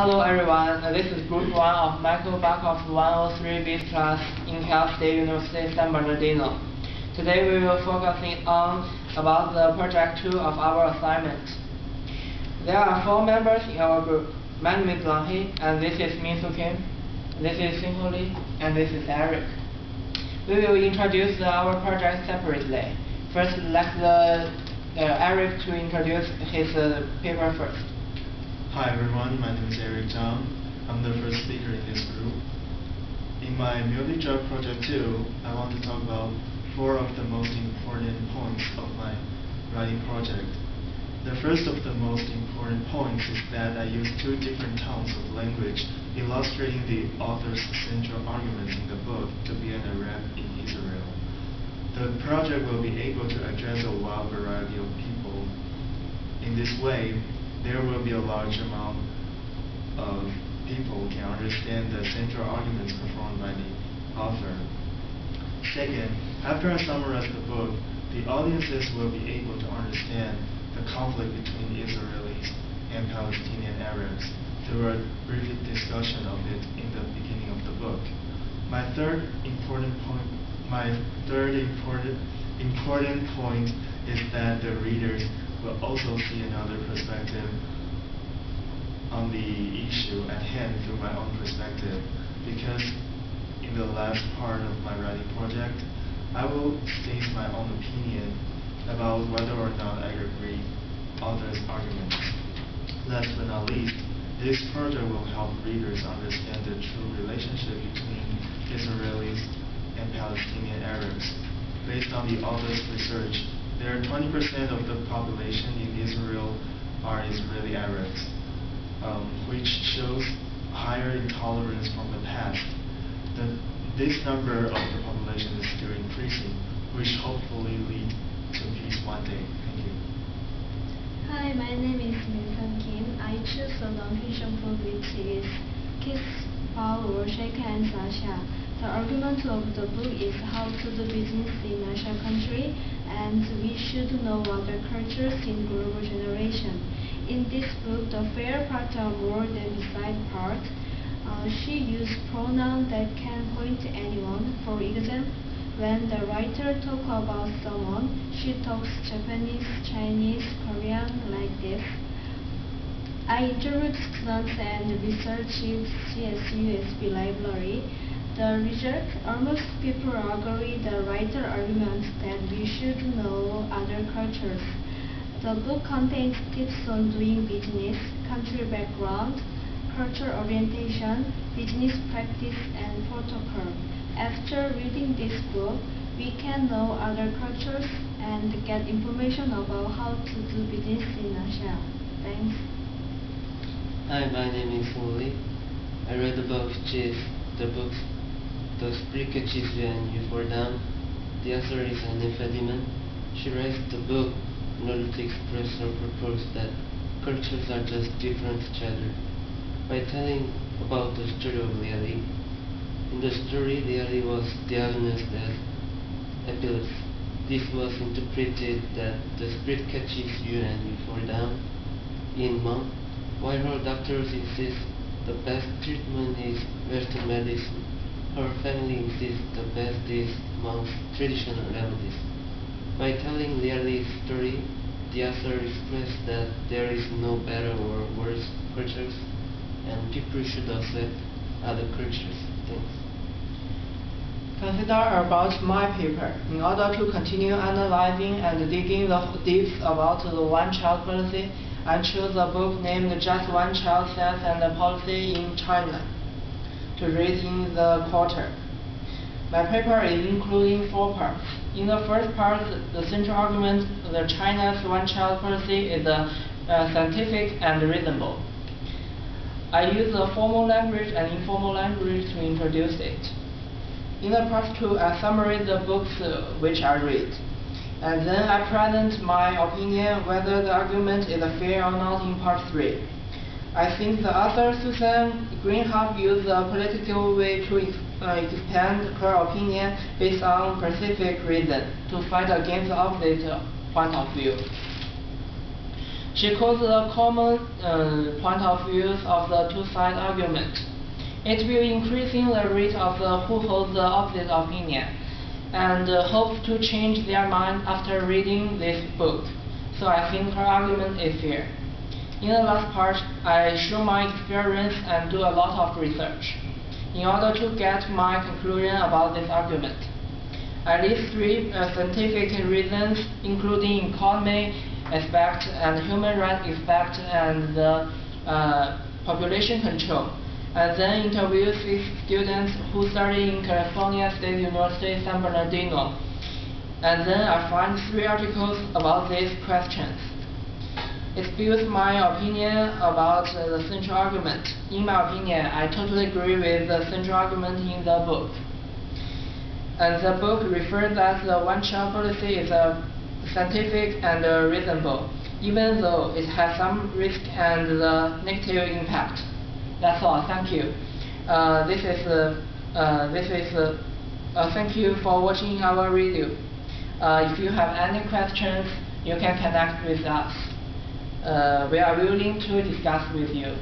Hello everyone, this is Group 1 of Michael Buckhoff 103B class in Cal State University, San Bernardino. Today we will focus on about the project 2 of our assignment. There are 4 members in our group. My name is Langhi, and this is Min Soo Kim, this is Xin Ho Li, and this is Eric. We will introduce our project separately. First, let Eric to introduce his paper first. Hi everyone, my name is Eric Zhang. I'm the first speaker in this group. In my multi drug project 2, I want to talk about 4 of the most important points of my writing project. The first of the most important points is that I use 2 different tones of language illustrating the author's central arguments in the book to be an Arab in Israel. The project will be able to address a wide variety of people. In this way, there will be a large amount of people who can understand the central arguments performed by the author. Second, after I summarize the book, the audiences will be able to understand the conflict between Israelis and Palestinian Arabs through a brief discussion of it in the beginning of the book. My third important point is that the readers will also see another perspective on the issue at hand through my own perspective, because in the last part of my writing project, I will state my own opinion about whether or not I agree with author's arguments. Last but not least, this project will help readers understand the true relationship between Israelis and Palestinian Arabs. Based on the author's research, there are 20% of the population in Israel are Israeli Arabs, which shows higher intolerance from the past. This number of the population is still increasing, which hopefully lead to peace one day. Thank you. Hi, my name is Min Soo Kim. I choose a non-fiction book which is Kiss, Power, Shake Hands, Asia. The argument of the book is how to do business in Asia country, and we should know other cultures in global generation. In this book, the fair part are more than the side part. She used pronouns that can point to anyone. For example, when the writer talks about someone, she talks Japanese, Chinese, Korean like this. I interviewed students and researched CSUSB library. The result, almost people agree the writer arguments that we should know other cultures. The book contains tips on doing business, country background, culture orientation, business practice, and protocol. After reading this book, we can know other cultures and get information about how to do business in Asia. Thanks. Hi, my name is Ho Li. I read about cheese, the books. The speaker cheese and you fall down. The answer is an impediment. She writes the book in order to express her purpose that cultures are just different to each other. By telling about the story of Liali. In the story, Liali was diagnosed as epilepsy. This was interpreted that the spirit catches you and you fall down in month, while her doctors insist the best treatment is Western medicine. Her family insists the best is monk's traditional remedies. By telling Liali's story, the author expressed that there is no better or worse cultures, and people should accept other cultures. Thanks. Consider about my paper. In order to continue analyzing and digging the depths about the one-child policy, I chose a book named Just One Child Science and Policy in China to read in the quarter. My paper is including 4 parts. In the first part, the central argument of China's one-child policy is scientific and reasonable. I use the formal language and informal language to introduce it. In the part 2, I summarize the books which I read. And then I present my opinion whether the argument is fair or not in part 3. I think the author Susan Greenhalgh used a political way to expand her opinion based on specific reason to fight against the opposite point of view. She quotes the common point of views of the two-side argument. It will increasing the rate of who holds the opposite opinion and hope to change their mind after reading this book. So I think her argument is fair. In the last part, I show my experience and do a lot of research in order to get my conclusion about this argument. I list 3 scientific reasons, including economy aspect and human rights aspect and the population control. And then interview 6 students who study in California State University, San Bernardino. And then I find 3 articles about these questions. It builds my opinion about the central argument. In my opinion, I totally agree with the central argument in the book. And the book refers that the one-child policy is scientific and reasonable, even though it has some risk and the negative impact. That's all. Thank you. Thank you for watching our video. If you have any questions, you can connect with us. We are willing to discuss with you.